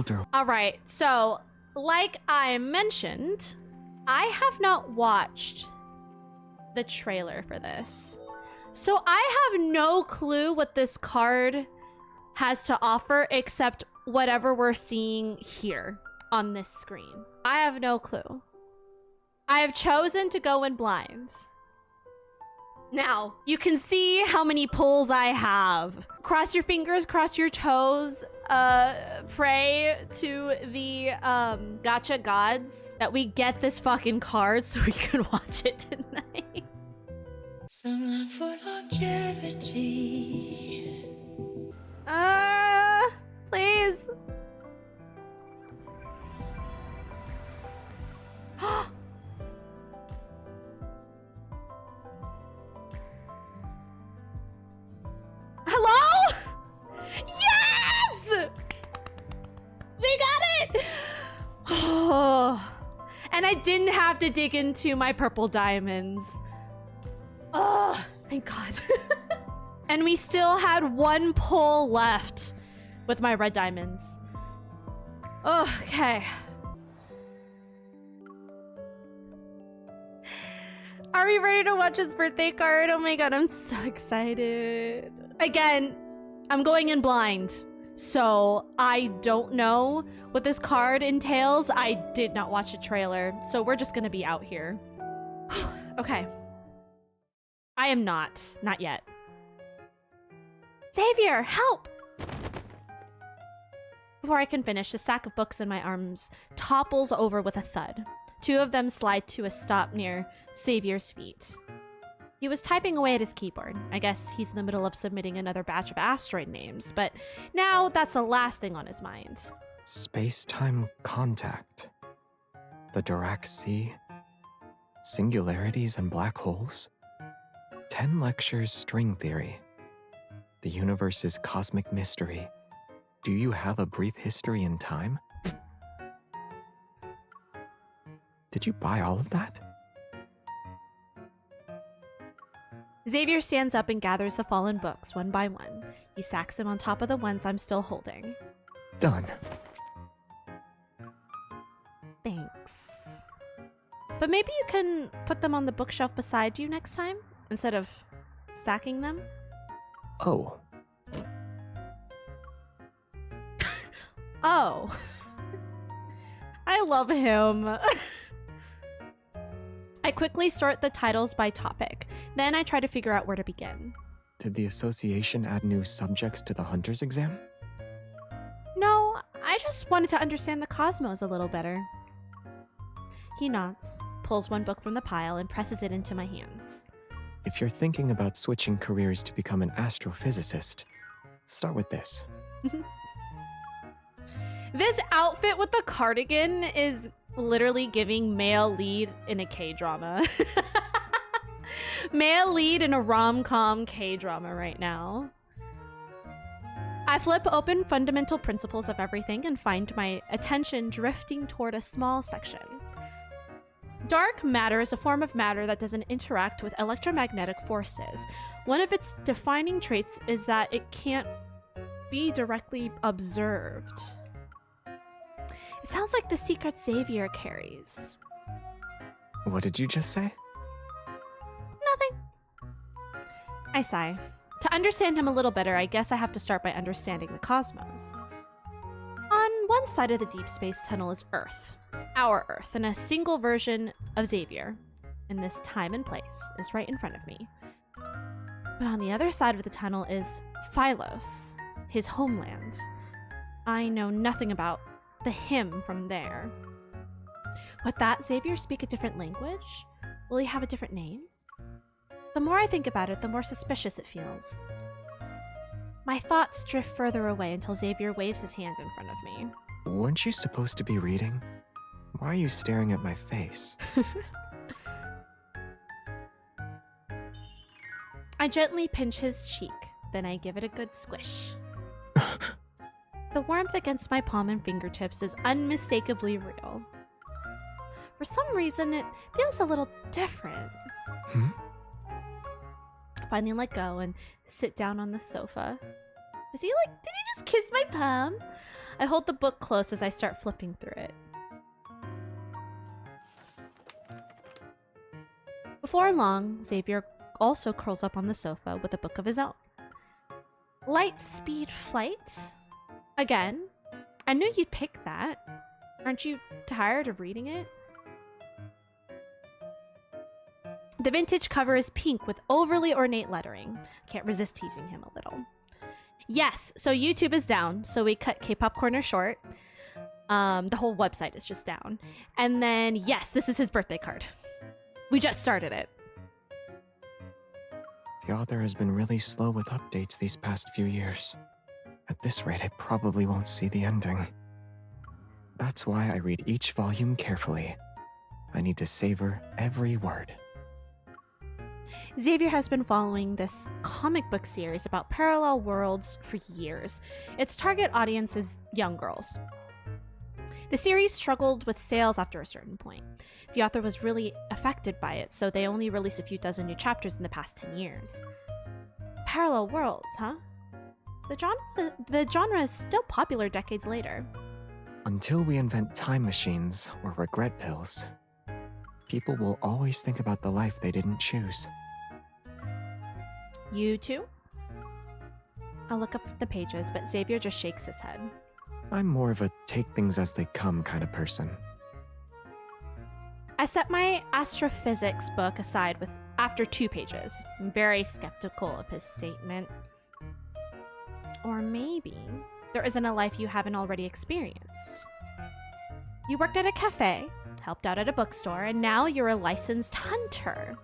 Elder. All right, so like I mentioned, I have not watched the trailer for this. So I have no clue what this card has to offer except whatever we're seeing here on this screen. I have no clue. I have chosen to go in blind. Now, you can see how many pulls I have. Cross your fingers, cross your toes, pray to the gacha gods that we get this fucking card so we can watch it tonight. Some love for longevity. Please. Hello? Yes! We got it! And I didn't have to dig into my purple diamonds. Oh, thank God. And we still had one pull left with my red diamonds. Oh, okay. Are we ready to watch his birthday card? Oh my God, I'm so excited. Again, I'm going in blind, so I don't know what this card entails. I did not watch a trailer, so we're just gonna be out here. Okay. I am not yet. Xavier, help! Before I can finish, the stack of books in my arms topples over with a thud. Two of them slide to a stop near Xavier's feet. He was typing away at his keyboard. I guess he's in the middle of submitting another batch of asteroid names, but now that's the last thing on his mind. Space-time contact. The Dirac Sea. Singularities and black holes. 10 lectures string theory. The universe's cosmic mystery. Do you have a brief history in time? Did you buy all of that? Xavier stands up and gathers the fallen books one by one. He stacks them on top of the ones I'm still holding. Done. Thanks. But maybe you can put them on the bookshelf beside you next time, instead of stacking them? Oh. Oh. I love him. I quickly sort the titles by topic. Then I try to figure out where to begin. Did the association add new subjects to the Hunter's exam? No, I just wanted to understand the cosmos a little better. He nods, pulls one book from the pile, and presses it into my hands. If you're thinking about switching careers to become an astrophysicist, start with this. This outfit with the cardigan is literally giving male lead in a K-drama. Male lead in a rom-com K-drama right now. I flip open Fundamental Principles of Everything and find my attention drifting toward a small section. Dark matter is a form of matter that doesn't interact with electromagnetic forces. One of its defining traits is that it can't be directly observed. It sounds like the secret Xavier carries. What did you just say? Nothing. I sigh. To understand him a little better, I guess I have to start by understanding the cosmos. On one side of the deep space tunnel is Earth, our Earth, and a single version of Xavier, in this time and place, is right in front of me. But on the other side of the tunnel is Philos, his homeland. I know nothing about the him from there. Would that Xavier speak a different language? Will he have a different name? The more I think about it, the more suspicious it feels. My thoughts drift further away until Xavier waves his hand in front of me. Weren't you supposed to be reading? Why are you staring at my face? I gently pinch his cheek, then I give it a good squish. The warmth against my palm and fingertips is unmistakably real. For some reason, it feels a little different. Finally let go and sit down on the sofa. Did he just kiss my palm? I hold the book close as I start flipping through it. Before long, Xavier also curls up on the sofa with a book of his own. Light Speed Flight? Again? I knew you'd pick that. Aren't you tired of reading it? The vintage cover is pink with overly ornate lettering. Can't resist teasing him a little. Yes, so YouTube is down, so we cut K-Pop Corner short. The whole website is just down. And then, yes, this is his birthday card. We just started it. The author has been really slow with updates these past few years. At this rate, I probably won't see the ending. That's why I read each volume carefully. I need to savor every word. Xavier has been following this comic book series about parallel worlds for years. Its target audience is young girls. The series struggled with sales after a certain point. The author was really affected by it, so they only released a few dozen new chapters in the past 10 years. Parallel worlds, huh? The genre is still popular decades later. Until we invent time machines or regret pills, people will always think about the life they didn't choose. You too? I'll look up the pages, but Xavier just shakes his head. I'm more of a take things as they come kind of person. I set my astrophysics book aside after 2 pages. I'm very skeptical of his statement. Or maybe there isn't a life you haven't already experienced. You worked at a cafe, helped out at a bookstore, and now you're a licensed hunter.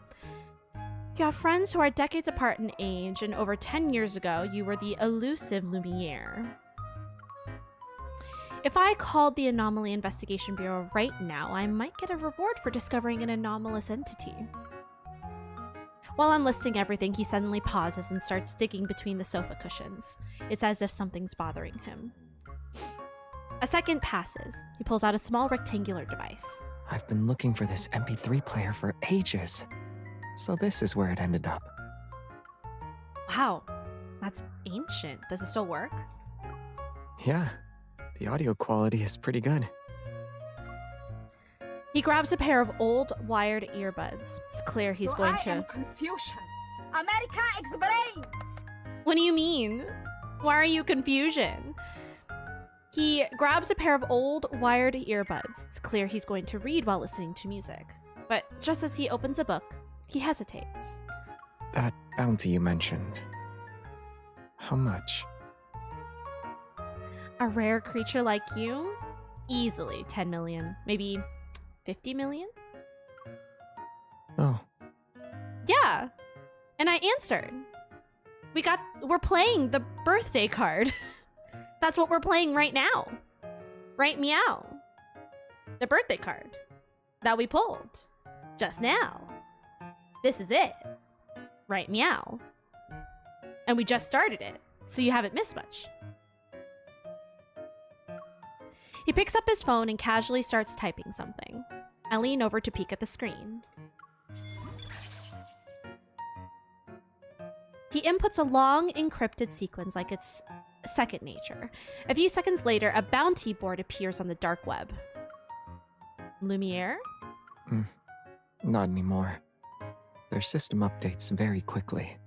You have friends who are decades apart in age, and over 10 years ago, you were the elusive Lumiere. If I called the Anomaly Investigation Bureau right now, I might get a reward for discovering an anomalous entity. While I'm listing everything, he suddenly pauses and starts digging between the sofa cushions. It's as if something's bothering him. A second passes. He pulls out a small rectangular device. I've been looking for this MP3 player for ages. So this is where it ended up. Wow, that's ancient. Does it still work? Yeah, the audio quality is pretty good. He grabs a pair of old wired earbuds. It's clear he's going to... Confusion. America, explain! What do you mean? Why are you confusion? He grabs a pair of old wired earbuds. It's clear he's going to read while listening to music. But just as he opens the book, he hesitates. That bounty you mentioned. How much? A rare creature like you? Easily 10 million. Maybe 50 million? Oh. Yeah. And I answered. We're playing the birthday card. That's what we're playing right now. Right, meow. The birthday card that we pulled just now. This is it. Right, meow. And we just started it, so you haven't missed much. He picks up his phone and casually starts typing something. I lean over to peek at the screen. He inputs a long, encrypted sequence like it's second nature. A few seconds later, a bounty board appears on the dark web. Lumiere? Not anymore. Their system updates very quickly.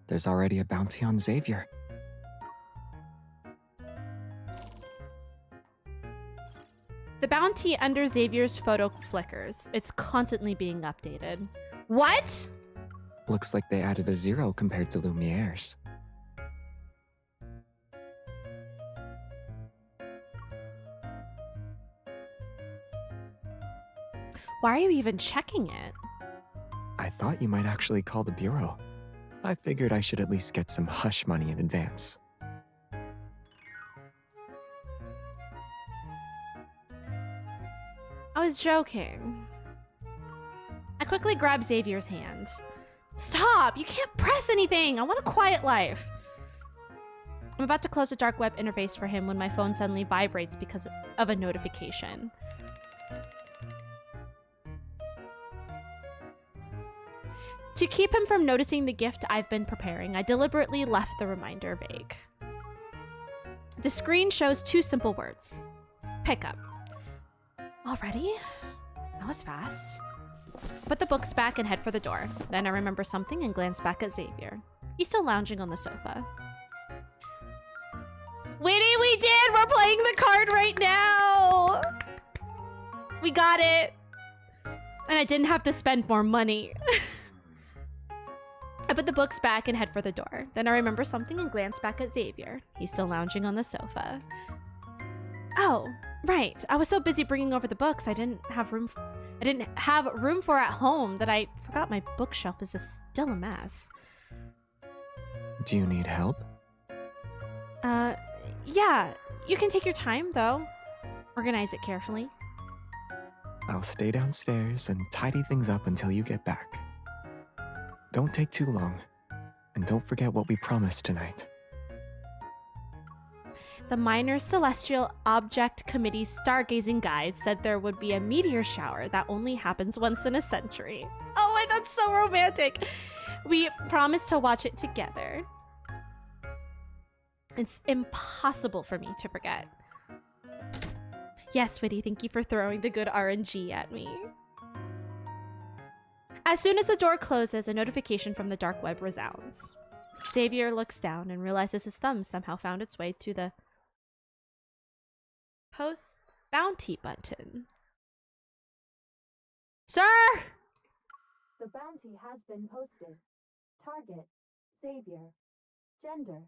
There's already a bounty on Xavier. The bounty under Xavier's photo flickers. It's constantly being updated. What? Looks like they added a 0 compared to Lumiere's. Why are you even checking it? I thought you might actually call the bureau. I figured I should at least get some hush money in advance. I was joking. I quickly grab Xavier's hand. Stop! You can't press anything! I want a quiet life! I'm about to close the dark web interface for him when my phone suddenly vibrates because of a notification. To keep him from noticing the gift I've been preparing, I deliberately left the reminder vague. The screen shows 2 simple words. Pickup. Already? That was fast. Put the books back and head for the door. Then I remember something and glance back at Xavier. He's still lounging on the sofa. Witty, we did! We're playing the card right now! We got it! And I didn't have to spend more money. I put the books back and head for the door. Then I remember something and glance back at Xavier. He's still lounging on the sofa. Oh, right. I was so busy bringing over the books I didn't have room for at home that I forgot my bookshelf is still a mess. Do you need help? Yeah. You can take your time, though. Organize it carefully. I'll stay downstairs and tidy things up until you get back. Don't take too long, and don't forget what we promised tonight. The Minor Celestial Object Committee's stargazing guide said there would be a meteor shower that only happens once in a century. Oh, my, that's so romantic. We promised to watch it together. It's impossible for me to forget. Yes, Witty, thank you for throwing the good RNG at me. As soon as the door closes, a notification from the dark web resounds. Xavier looks down and realizes his thumb somehow found its way to the post bounty button. Sir! The bounty has been posted. Target, Xavier. Gender,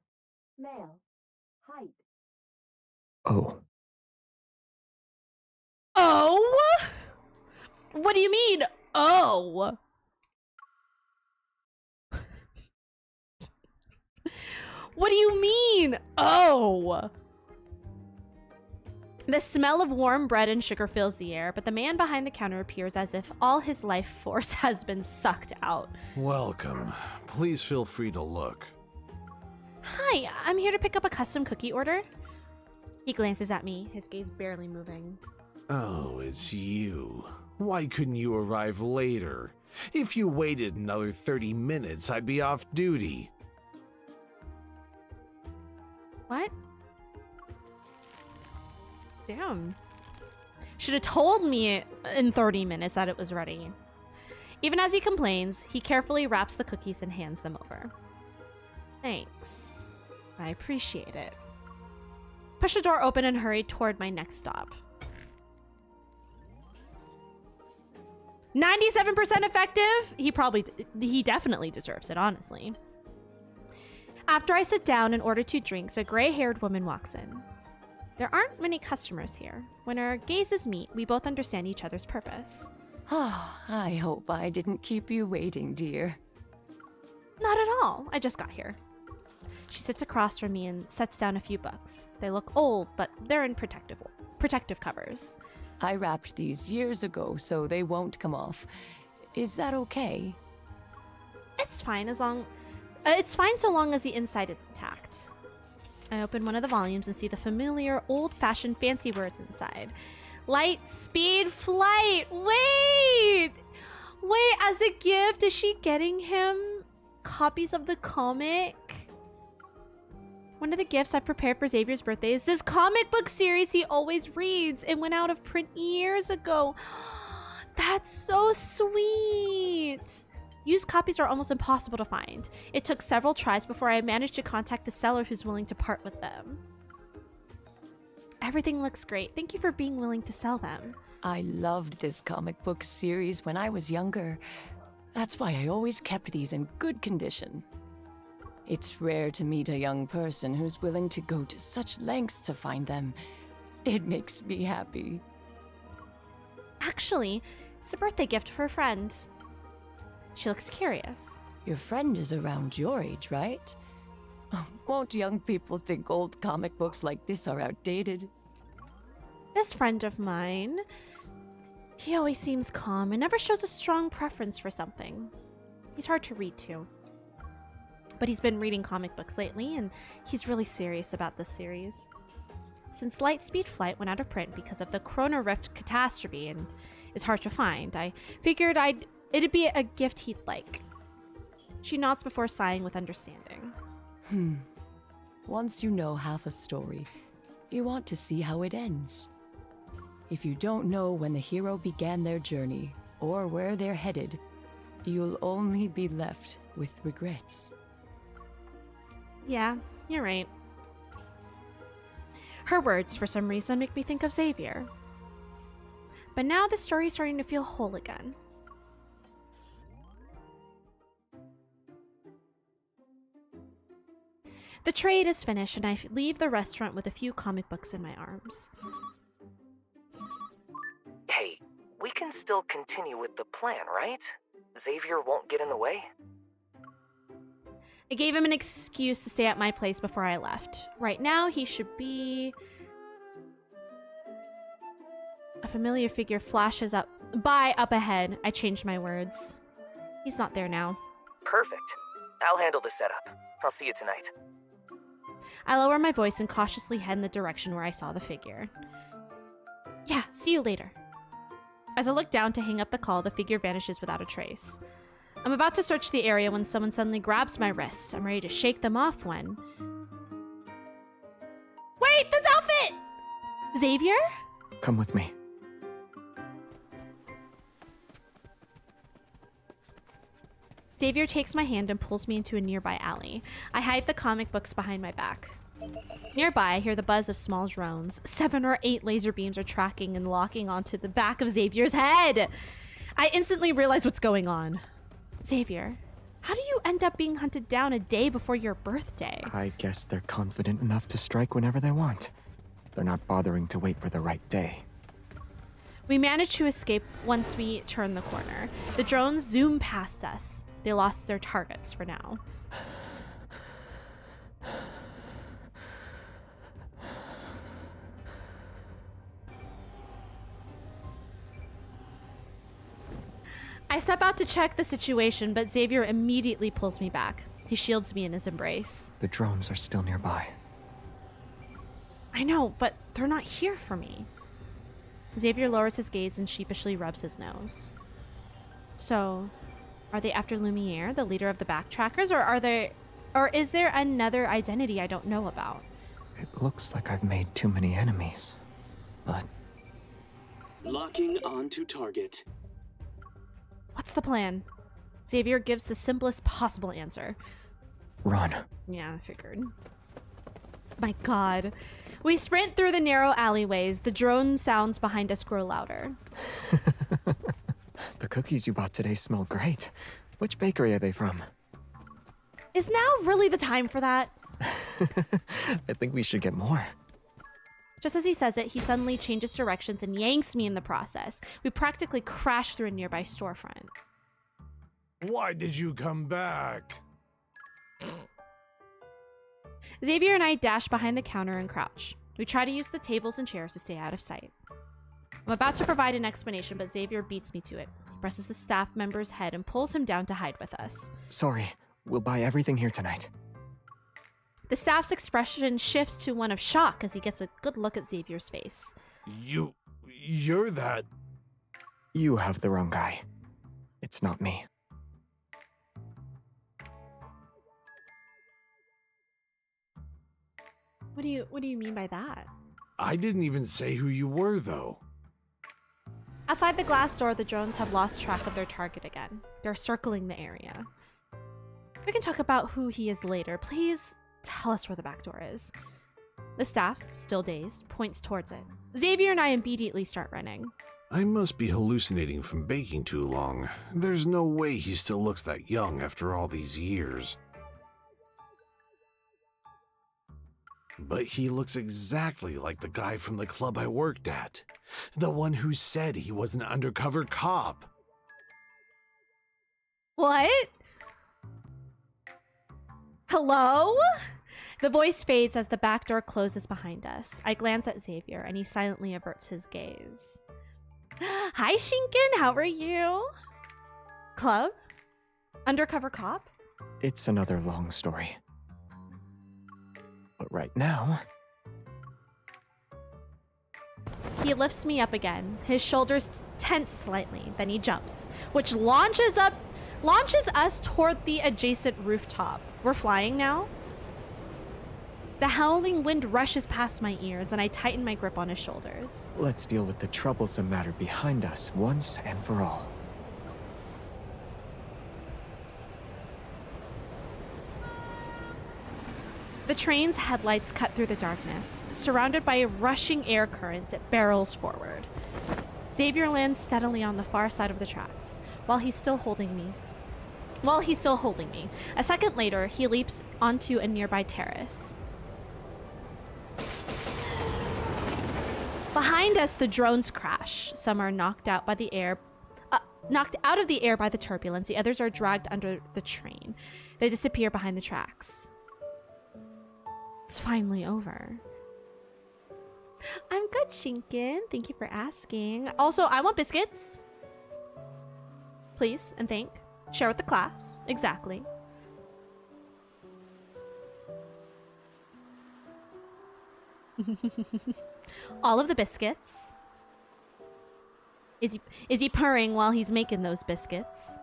male. Height. Oh. Oh? What do you mean, oh? What do you mean, oh? The smell of warm bread and sugar fills the air, but the man behind the counter appears as if all his life force has been sucked out. Welcome. Please feel free to look. Hi, I'm here to pick up a custom cookie order. He glances at me, his gaze barely moving. Oh, it's you. Why couldn't you arrive later? If you waited another 30 minutes, I'd be off duty. What? Damn. Should have told me in 30 minutes that it was ready. Even as he complains, he carefully wraps the cookies and hands them over. Thanks. I appreciate it. Push the door open and hurry toward my next stop. 97% effective? He definitely deserves it, honestly. After I sit down and order 2 drinks, a gray-haired woman walks in. There aren't many customers here. When our gazes meet, we both understand each other's purpose. I hope I didn't keep you waiting, dear. Not at all. I just got here. She sits across from me and sets down a few books. They look old, but they're in protective covers. I wrapped these years ago, so they won't come off. Is that okay? It's fine so long as the inside is intact. I open one of the volumes and see the familiar, old-fashioned fancy words inside. Light, speed, flight! Wait, as a gift, is she getting him copies of the comic? One of the gifts I've prepared for Xavier's birthday is this comic book series he always reads. It went out of print years ago. That's so sweet. Used copies are almost impossible to find. It took several tries before I managed to contact a seller who's willing to part with them. Everything looks great. Thank you for being willing to sell them. I loved this comic book series when I was younger. That's why I always kept these in good condition. It's rare to meet a young person who's willing to go to such lengths to find them. It makes me happy. Actually, it's a birthday gift for a friend. She looks curious. Your friend is around your age, right? Won't young people think old comic books like this are outdated? This friend of mine, he always seems calm and never shows a strong preference for something. He's hard to read to. But he's been reading comic books lately, and he's really serious about this series. Since Lightspeed Flight went out of print because of the Chrono Rift catastrophe and is hard to find, I figured it'd be a gift he'd like. She nods before sighing with understanding. once you know half a story, you want to see how it ends. If you don't know when the hero began their journey or where they're headed, you'll only be left with regrets. Yeah, you're right. Her words, for some reason, make me think of Xavier. But now the story's starting to feel whole again. The trade is finished, and I leave the restaurant with a few comic books in my arms. Hey, we can still continue with the plan, right? Xavier won't get in the way? I gave him an excuse to stay at my place before I left. Right now, he should be... A familiar figure flashes up ahead. I changed my words. He's not there now. Perfect. I'll handle the setup. I'll see you tonight. I lower my voice and cautiously head in the direction where I saw the figure. Yeah, see you later. As I look down to hang up the call, the figure vanishes without a trace. I'm about to search the area when someone suddenly grabs my wrist. I'm ready to shake them off when... Wait, this outfit! Xavier? Come with me. Xavier takes my hand and pulls me into a nearby alley. I hide the comic books behind my back. Nearby, I hear the buzz of small drones. 7 or 8 laser beams are tracking and locking onto the back of Xavier's head. I instantly realize what's going on. Xavier, how do you end up being hunted down a day before your birthday? I guess they're confident enough to strike whenever they want. They're not bothering to wait for the right day. We manage to escape once we turn the corner. The drones zoom past us. They lost their targets for now. I step out to check the situation, but Xavier immediately pulls me back. He shields me in his embrace. The drones are still nearby. I know, but they're not here for me. Xavier lowers his gaze and sheepishly rubs his nose. So, are they after Lumiere, the leader of the backtrackers, or is there another identity I don't know about? It looks like I've made too many enemies, but... Locking onto target. What's the plan? Xavier gives the simplest possible answer. Run. Yeah, I figured. My god. We sprint through the narrow alleyways. The drone sounds behind us grow louder. The cookies you bought today smell great. Which bakery are they from? Is now really the time for that? I think we should get more. Just as he says it, he suddenly changes directions and yanks me in the process. We practically crash through a nearby storefront. Why did you come back? Xavier and I dash behind the counter and crouch. We try to use the tables and chairs to stay out of sight. I'm about to provide an explanation, but Xavier beats me to it. He presses the staff member's head and pulls him down to hide with us. Sorry, we'll buy everything here tonight. The staff's expression shifts to one of shock as he gets a good look at Xavier's face. You're that... You have the wrong guy. It's not me. What do you mean by that? I didn't even say who you were, though. Outside the glass door, the drones have lost track of their target again. They're circling the area. We can talk about who he is later. Please tell us where the back door is. The staff, still dazed, points towards it. Xavier and I immediately start running. I must be hallucinating from baking too long. There's no way he still looks that young after all these years. But he looks exactly like the guy from the club I worked at. The one who said he was an undercover cop. What? Hello? The voice fades as the back door closes behind us. I glance at Xavier and he silently averts his gaze. Hi, Shinken, how are you? Club? Undercover cop? It's another long story. But right now... He lifts me up again. His shoulders tense slightly, then he jumps, which launches us toward the adjacent rooftop. We're flying now? The howling wind rushes past my ears, and I tighten my grip on his shoulders. Let's deal with the troublesome matter behind us once and for all. The train's headlights cut through the darkness. Surrounded by rushing air currents, it barrels forward. Xavier lands steadily on the far side of the tracks, while he's still holding me. A second later, he leaps onto a nearby terrace. Behind us, the drones crash. Some are knocked out of the air by the turbulence. The others are dragged under the train. They disappear behind the tracks. It's finally over. I'm good, Shinken. Thank you for asking. Also, I want biscuits. Please and thank. Share with the class. Exactly. All of the biscuits. Is he purring while he's making those biscuits?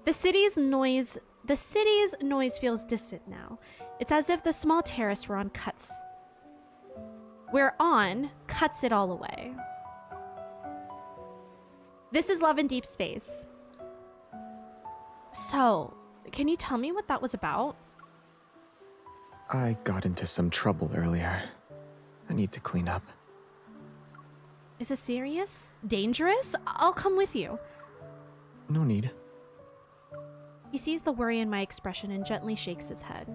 The city's noise feels distant now. It's as if the small terrace we're on cuts it all away. This is Love in Deep Space. So, can you tell me what that was about? I got into some trouble earlier. I need to clean up. Is it serious? Dangerous? I'll come with you. No need. He sees the worry in my expression and gently shakes his head.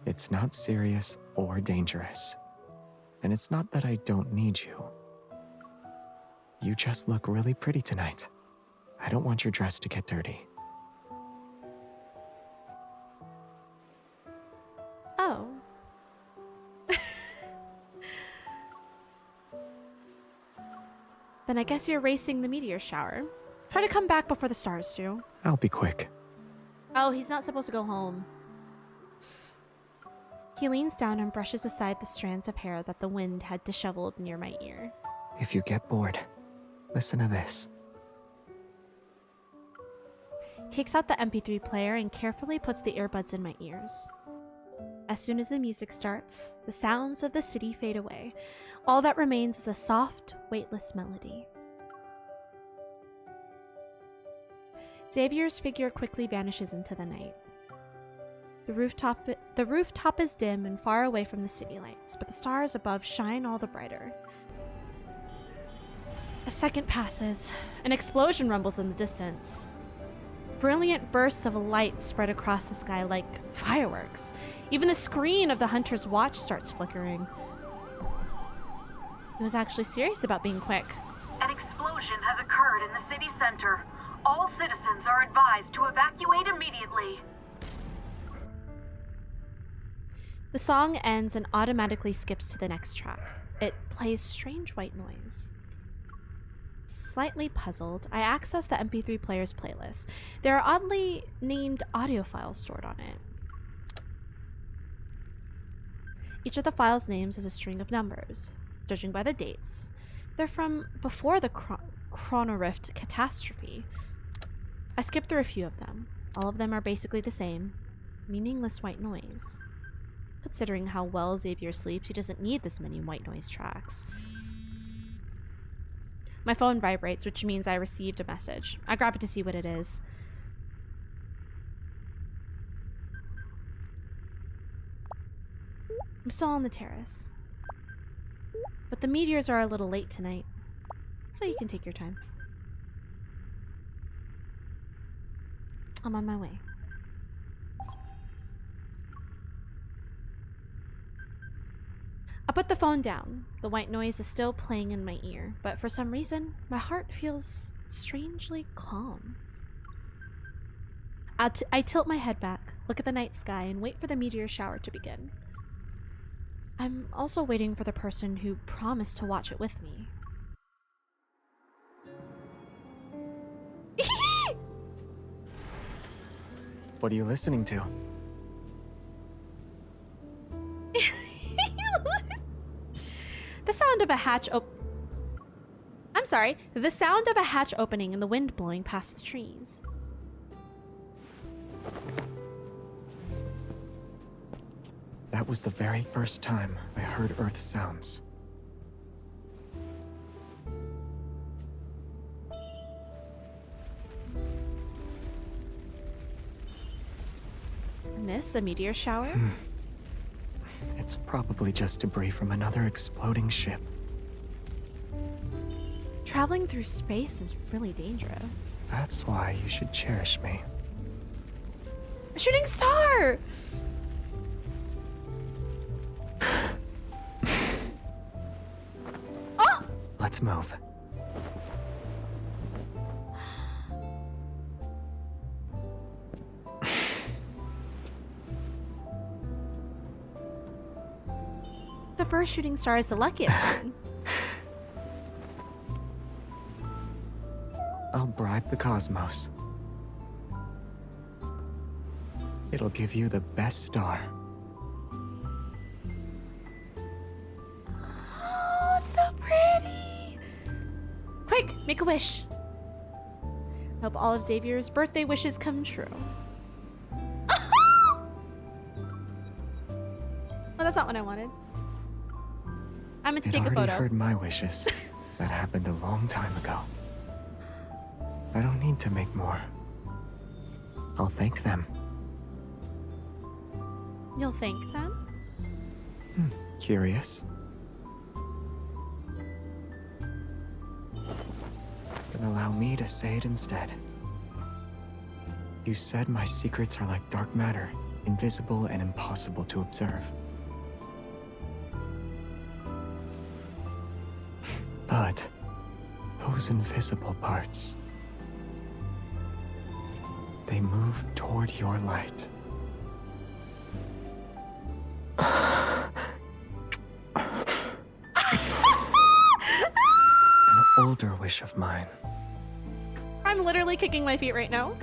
It's not serious or dangerous. And it's not that I don't need you. You just look really pretty tonight. I don't want your dress to get dirty. Oh. Then I guess you're racing the meteor shower. Try to come back before the stars do. I'll be quick. Oh, he's not supposed to go home. He leans down and brushes aside the strands of hair that the wind had disheveled near my ear. If you get bored, listen to this. Takes out the MP3 player and carefully puts the earbuds in my ears. As soon as the music starts, the sounds of the city fade away. All that remains is a soft, weightless melody. Xavier's figure quickly vanishes into the night. The rooftop is dim and far away from the city lights, but the stars above shine all the brighter. A second passes. An explosion rumbles in the distance. Brilliant bursts of light spread across the sky like fireworks. Even the screen of the hunter's watch starts flickering. He was actually serious about being quick. An explosion has occurred in the city center. All citizens are advised to evacuate immediately. The song ends and automatically skips to the next track. It plays strange white noise. Slightly puzzled, I access the MP3 player's playlist. There are oddly named audio files stored on it. Each of the files' names is a string of numbers. Judging by the dates, they're from before the Chronorift catastrophe. I skip through a few of them. All of them are basically the same. Meaningless white noise. Considering how well Xavier sleeps, he doesn't need this many white noise tracks. My phone vibrates, which means I received a message. I grab it to see what it is. I'm still on the terrace. But the meteors are a little late tonight, so you can take your time. I'm on my way. I put the phone down. The white noise is still playing in my ear, but for some reason, my heart feels strangely calm. I tilt my head back, look at the night sky, and wait for the meteor shower to begin. I'm also waiting for the person who promised to watch it with me. What are you listening to? The sound of a hatch the sound of a hatch opening and the wind blowing past the trees. That was the very first time I heard Earth's sounds. And this, a meteor shower? It's probably just debris from another exploding ship. Traveling through space is really dangerous. That's why you should cherish me. A shooting star! Oh! Let's move. The first shooting star is the luckiest one. I'll bribe the cosmos. It'll give you the best star. Oh, so pretty! Quick, make a wish. Hope all of Xavier's birthday wishes come true. Oh, that's not what I wanted. I meant to take a It photo. already heard my wishes. That happened a long time ago. I don't need to make more. I'll thank them. You'll thank them? Curious? Then allow me to say it instead. You said my secrets are like dark matter, invisible and impossible to observe. But those invisible parts, they move toward your light. An older wish of mine. I'm literally kicking my feet right now.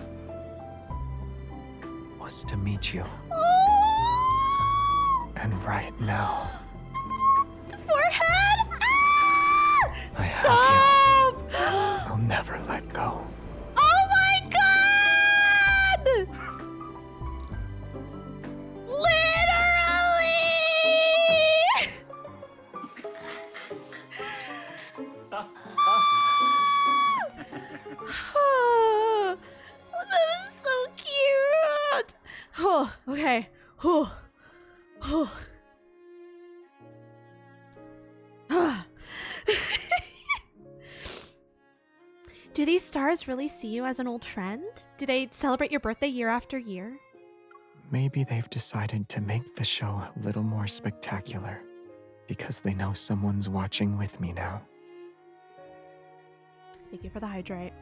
Was to meet you. Oh! And right now, Forehead! Ah! I have Stop! I'll never let go. Oh my god! Literally! That is so cute! Oh, okay. Oh. Oh. Do these stars really see you as an old friend? Do they celebrate your birthday year after year? Maybe they've decided to make the show a little more spectacular because they know someone's watching with me now. Thank you for the hydrate.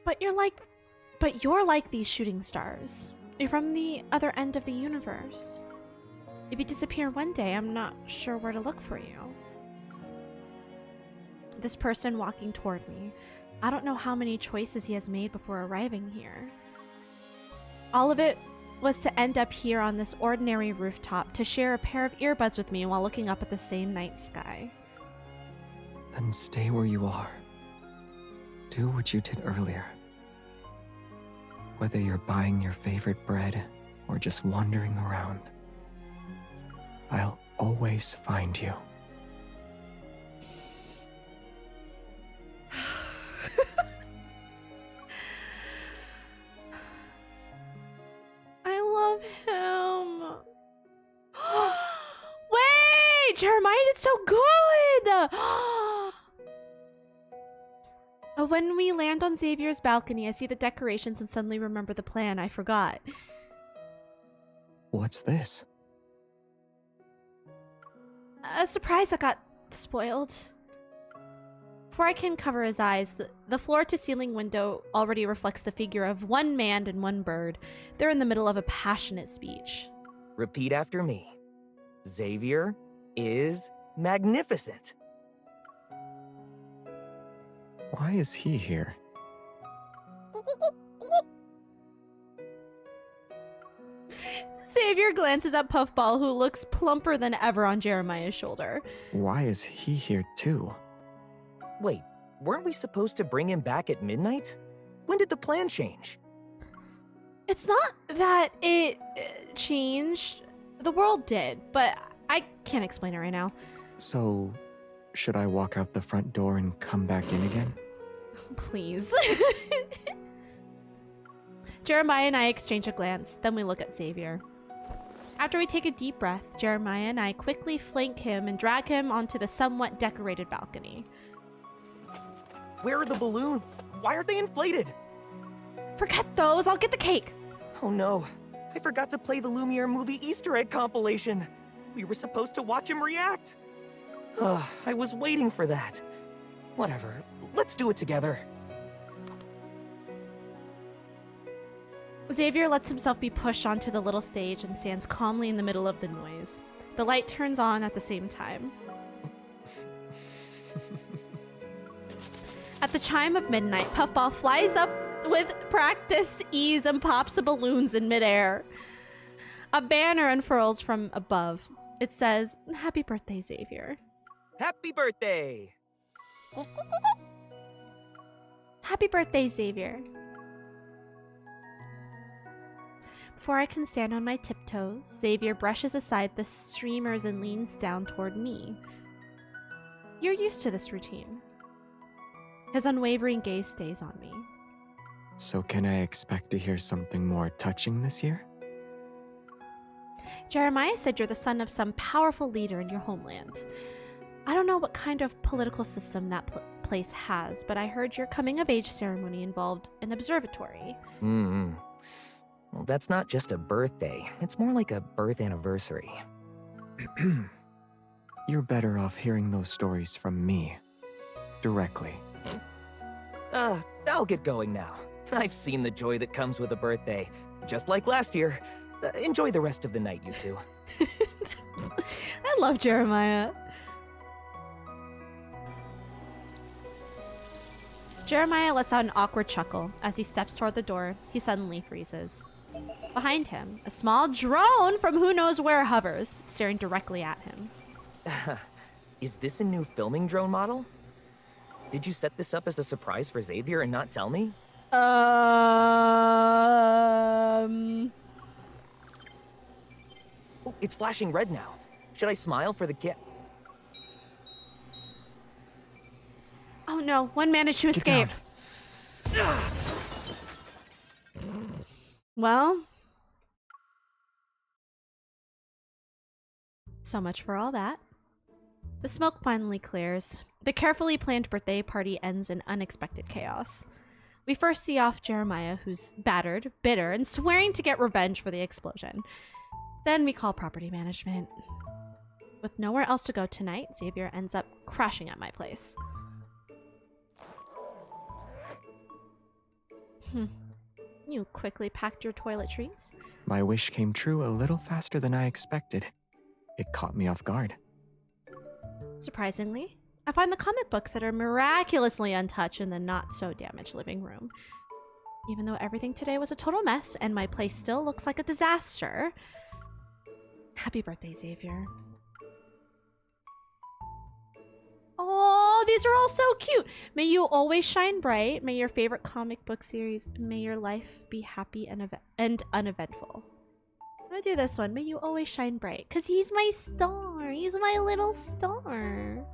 But you're like these shooting stars. You're from the other end of the universe. If you disappear one day, I'm not sure where to look for you. This person walking toward me, I don't know how many choices he has made before arriving here. All of it was to end up here on this ordinary rooftop to share a pair of earbuds with me while looking up at the same night sky. Then stay where you are. Do what you did earlier. Whether you're buying your favorite bread or just wandering around, I'll always find you. I love him. Wait, Jeremiah did so good. When we land on Xavier's balcony, I see the decorations and suddenly remember the plan I forgot. What's this? A surprise that got spoiled. Before I can cover his eyes, the floor-to-ceiling window already reflects the figure of one man and one bird. They're in the middle of a passionate speech. Repeat after me. Xavier is magnificent. Why is he here? Xavier glances at Puffball, who looks plumper than ever on Jeremiah's shoulder. Why is he here too? Wait, weren't we supposed to bring him back at midnight? When did the plan change? It's not that it changed. The world did, but I can't explain it right now. So, should I walk out the front door and come back in again? Please. Jeremiah and I exchange a glance, then we look at Xavier. After we take a deep breath, Jeremiah and I quickly flank him and drag him onto the somewhat decorated balcony. Where are the balloons? Why aren't they inflated? Forget those, I'll get the cake. Oh no, I forgot to play the Lumiere movie Easter egg compilation. We were supposed to watch him react. I was waiting for that. Whatever, let's do it together. Xavier lets himself be pushed onto the little stage and stands calmly in the middle of the noise. The light turns on at the same time. At the chime of midnight, Puffball flies up with practiced ease and pops the balloons in midair. A banner unfurls from above. It says, "Happy birthday, Xavier." Happy birthday! Happy birthday, Xavier. Before I can stand on my tiptoes, Xavier brushes aside the streamers and leans down toward me. You're used to this routine. His unwavering gaze stays on me. So can I expect to hear something more touching this year? Jeremiah said you're the son of some powerful leader in your homeland. I don't know what kind of political system that place has, but I heard your coming-of-age ceremony involved an observatory. Well, that's not just a birthday. It's more like a birth anniversary. You're better off hearing those stories from me. Directly. I'll get going now. I've seen the joy that comes with a birthday. Just like last year. Enjoy the rest of the night, you two. I love Jeremiah. Jeremiah lets out an awkward chuckle. As he steps toward the door, he suddenly freezes. Behind him, a small drone from who knows where hovers, staring directly at him. Is this a new filming drone model? Did you set this up as a surprise for Xavier and not tell me? Oh, it's flashing red now. Should I smile for the kid? Oh no, one managed to escape. Well, so much for all that. The smoke finally clears. The carefully planned birthday party ends in unexpected chaos. We first see off Jeremiah, who's battered, bitter, and swearing to get revenge for the explosion. Then we call property management. With nowhere else to go tonight, Xavier ends up crashing at my place. You quickly packed your toiletries? My wish came true a little faster than I expected. It caught me off guard. Surprisingly, I find the comic books that are miraculously untouched in the not-so-damaged living room. Even though everything today was a total mess and my place still looks like a disaster. Happy birthday, Xavier. Oh, these are all so cute. May you always shine bright. May your favorite comic book series, may your life be happy and uneventful. I'm gonna do this one. May you always shine bright. Because he's my star. He's my little star.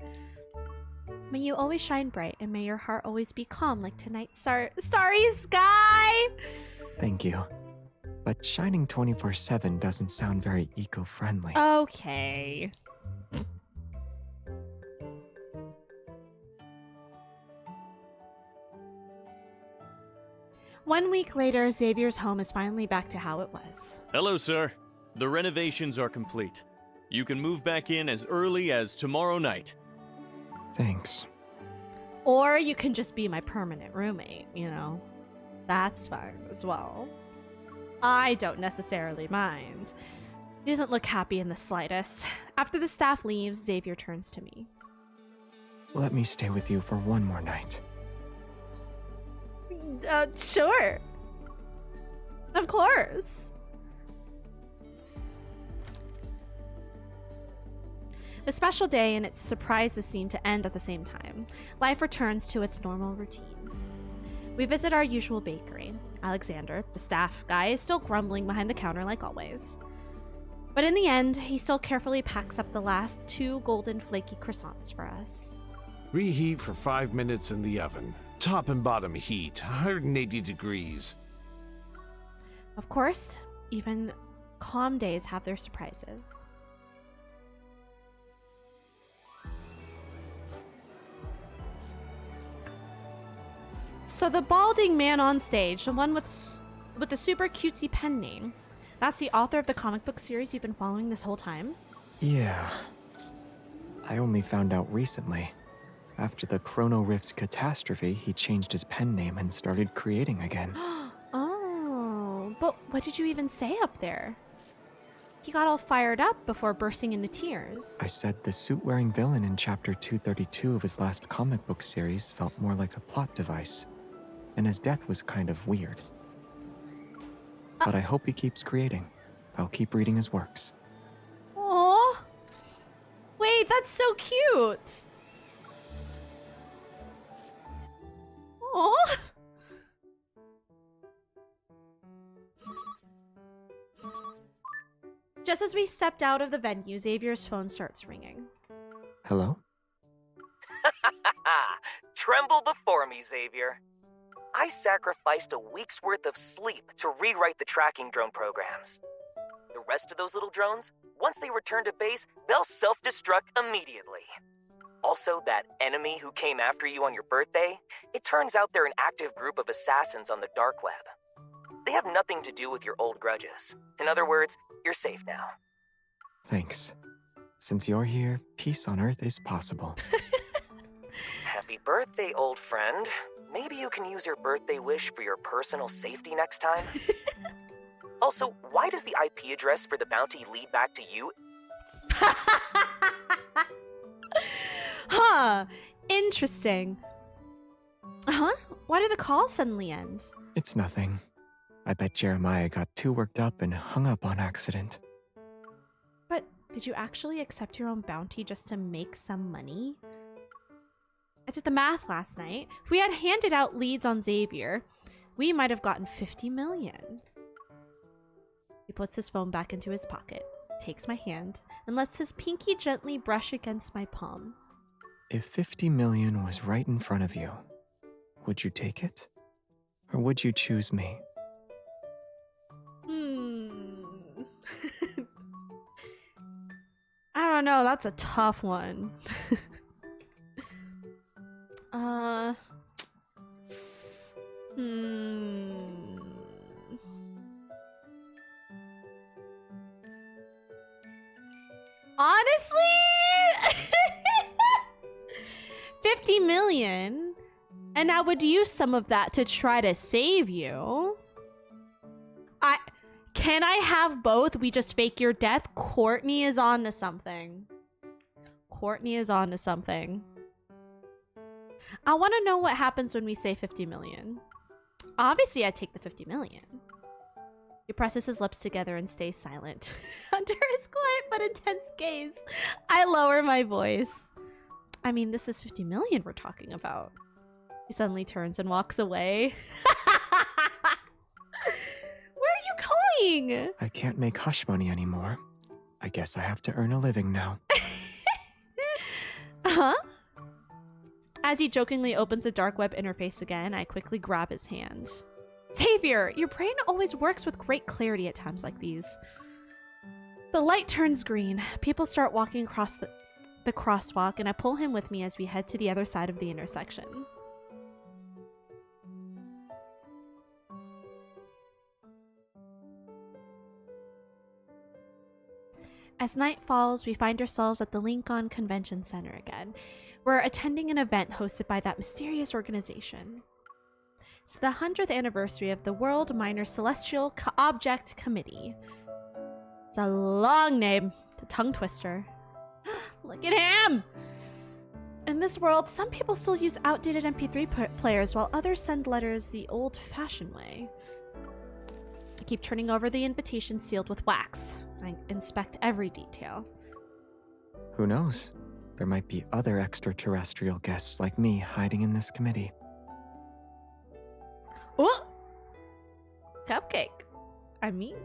May you always shine bright and may your heart always be calm like tonight's starry sky. Thank you. But shining 24/7 doesn't sound very eco-friendly. Okay. One week later, Xavier's home is finally back to how it was. Hello, sir. The renovations are complete. You can move back in as early as tomorrow night. Thanks. Or you can just be my permanent roommate, you know. That's fine as well. I don't necessarily mind. He doesn't look happy in the slightest. After the staff leaves, Xavier turns to me. Let me stay with you for one more night. Sure. Of course. The special day and its surprises seem to end at the same time. Life returns to its normal routine. We visit our usual bakery. Alexander, the staff guy, is still grumbling behind the counter like always. But in the end, he still carefully packs up the last 2 golden flaky croissants for us. Reheat for 5 minutes in the oven. Top and bottom heat, 180 degrees. Of course, even calm days have their surprises. So the balding man on stage, the one with the super cutesy pen name, that's the author of the comic book series you've been following this whole time? Yeah. I only found out recently. After the Chrono Rift catastrophe, he changed his pen name and started creating again. Oh, but what did you even say up there? He got all fired up before bursting into tears. I said the suit-wearing villain in chapter 232 of his last comic book series felt more like a plot device, and his death was kind of weird. But I hope he keeps creating. I'll keep reading his works. Aww. Wait, that's so cute. Aww. Just as we stepped out of the venue, Xavier's phone starts ringing. Hello? Tremble before me, Xavier. I sacrificed a week's worth of sleep to rewrite the tracking drone programs. The rest of those little drones, once they return to base, they'll self-destruct immediately. Also, that enemy who came after you on your birthday, it turns out they're an active group of assassins on the dark web. They have nothing to do with your old grudges. In other words, you're safe now. Thanks. Since you're here, peace on Earth is possible. Happy birthday, old friend. Maybe you can use your birthday wish for your personal safety next time? Also, why does the IP address for the bounty lead back to you? Huh. Interesting. Huh? Why did the call suddenly end? It's nothing. I bet Jeremiah got too worked up and hung up on accident. But did you actually accept your own bounty just to make some money? I did the math last night. If we had handed out leads on Xavier, we might have gotten 50 million. He puts his phone back into his pocket, takes my hand, and lets his pinky gently brush against my palm. If 50 million was right in front of you, would you take it? Or would you choose me? I don't know, that's a tough one. Honestly, 50 million, and I would use some of that to try to save you. Can I have both? We just fake your death? Courtney is on to something. Courtney is on to something. I want to know what happens when we say 50 million. Obviously, I'd take the 50 million. He presses his lips together and stays silent. Under his quiet but intense gaze, I lower my voice. I mean, this is 50 million we're talking about. He suddenly turns and walks away. Where are you going? I can't make hush money anymore. I guess I have to earn a living now. Huh? As he jokingly opens the dark web interface again, I quickly grab his hand. Xavier, your brain always works with great clarity at times like these. The light turns green. People start walking across the crosswalk, and I pull him with me as we head to the other side of the intersection. As night falls, we find ourselves at the Lincoln Convention Center again. We're attending an event hosted by that mysterious organization. It's the 100th anniversary of the World Minor Celestial Object Committee. It's a long name, the tongue twister. Look at him! In this world, some people still use outdated MP3 players while others send letters the old-fashioned way. I keep turning over the invitation sealed with wax. I inspect every detail. Who knows? There might be other extraterrestrial guests like me hiding in this committee. Oh! Cupcake. I mean.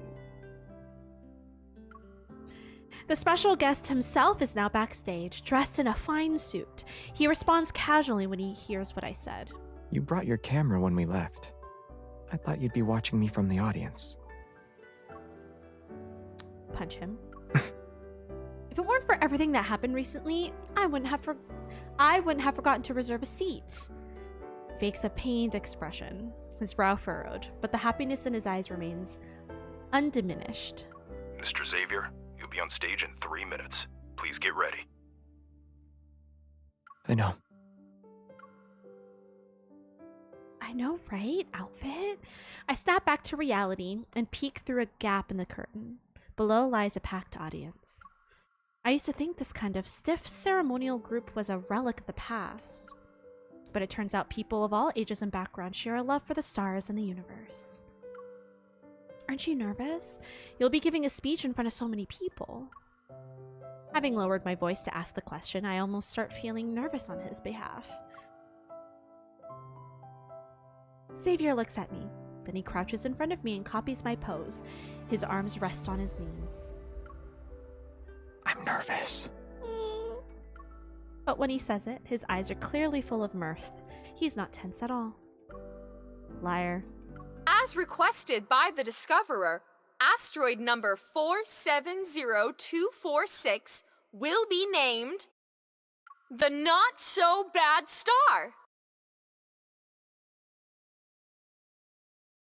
The special guest himself is now backstage, dressed in a fine suit. He responds casually when he hears what I said. You brought your camera when we left. I thought you'd be watching me from the audience. Punch him. If it weren't for everything that happened recently, I wouldn't have forgotten to reserve a seat. Fakes a pained expression, his brow furrowed, but the happiness in his eyes remains undiminished. Mr. Xavier, you'll be on stage in 3 minutes. Please get ready. I know. I know, right? Outfit? I snap back to reality and peek through a gap in the curtain. Below lies a packed audience. I used to think this kind of stiff ceremonial group was a relic of the past. But it turns out people of all ages and backgrounds share a love for the stars and the universe. Aren't you nervous? You'll be giving a speech in front of so many people. Having lowered my voice to ask the question, I almost start feeling nervous on his behalf. Xavier looks at me. Then he crouches in front of me and copies my pose. His arms rest on his knees. I'm nervous. But when he says it, his eyes are clearly full of mirth. He's not tense at all. Liar. As requested by the Discoverer, asteroid number 470246 will be named the Not So Bad Star.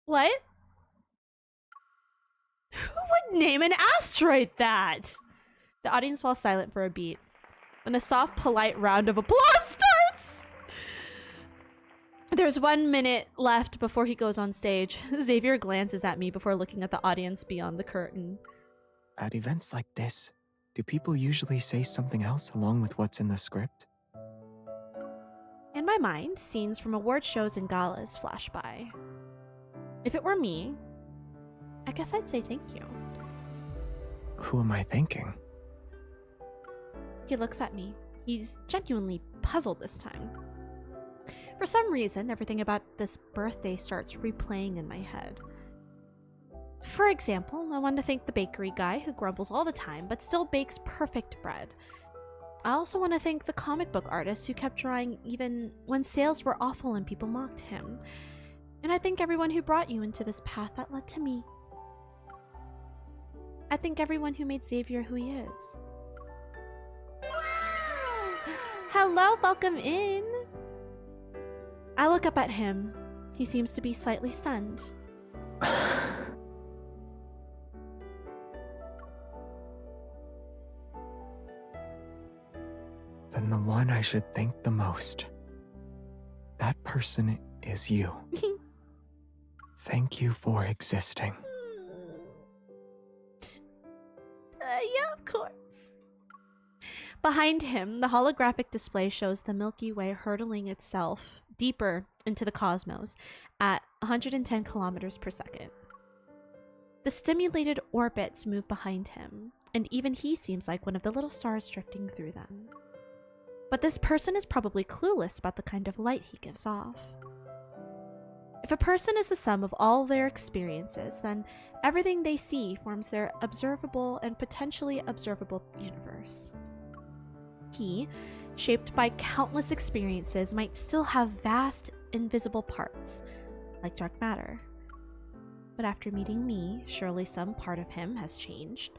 What? Who would name an asteroid that? The audience falls silent for a beat. Then a soft, polite round of applause starts! There's 1 minute left before he goes on stage. Xavier glances at me before looking at the audience beyond the curtain. At events like this, do people usually say something else along with what's in the script? In my mind, scenes from award shows and galas flash by. If it were me, I guess I'd say thank you. Who am I thanking? He looks at me. He's genuinely puzzled this time. For some reason, everything about this birthday starts replaying in my head. For example, I want to thank the bakery guy who grumbles all the time but still bakes perfect bread. I also want to thank the comic book artist who kept drawing even when sales were awful and people mocked him. And I thank everyone who brought you into this path that led to me. I thank everyone who made Xavier who he is. Hello, welcome in. I look up at him. He seems to be slightly stunned. Then the one I should thank the most. That person is you. Thank you for existing. Yeah, of course. Behind him, the holographic display shows the Milky Way hurtling itself deeper into the cosmos at 110 kilometers per second. The stimulated orbits move behind him, and even he seems like one of the little stars drifting through them. But this person is probably clueless about the kind of light he gives off. If a person is the sum of all their experiences, then everything they see forms their observable and potentially observable universe. He, shaped by countless experiences, might still have vast, invisible parts, like dark matter. But after meeting me, surely some part of him has changed,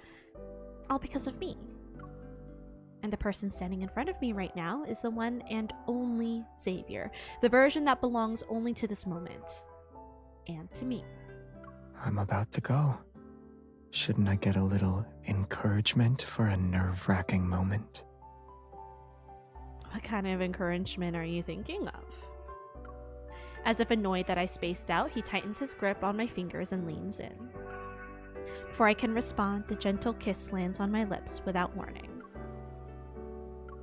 all because of me. And the person standing in front of me right now is the one and only Xavier, the version that belongs only to this moment, and to me. I'm about to go. Shouldn't I get a little encouragement for a nerve-wracking moment? What kind of encouragement are you thinking of? As if annoyed that I spaced out, he tightens his grip on my fingers and leans in. Before I can respond, the gentle kiss lands on my lips without warning.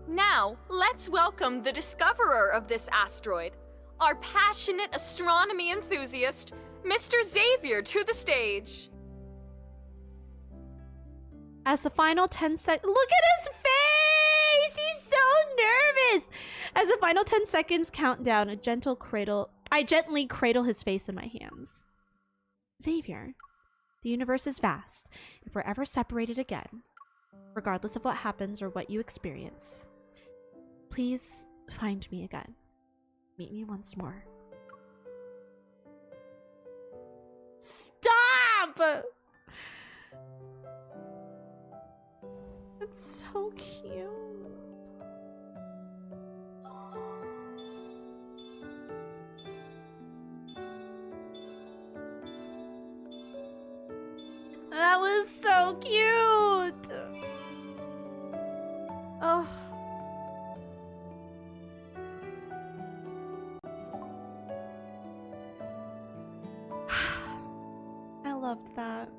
Now, let's welcome the discoverer of this asteroid, our passionate astronomy enthusiast, Mr. Xavier, to the stage. As the final 10 seconds... Look at his face! He's so nervous! As the final 10 seconds count down, I gently cradle his face in my hands. Xavier, the universe is vast. If we're ever separated again, regardless of what happens or what you experience, please find me again. Meet me once more. Stop! It's so cute. That was so cute. Oh. I loved that.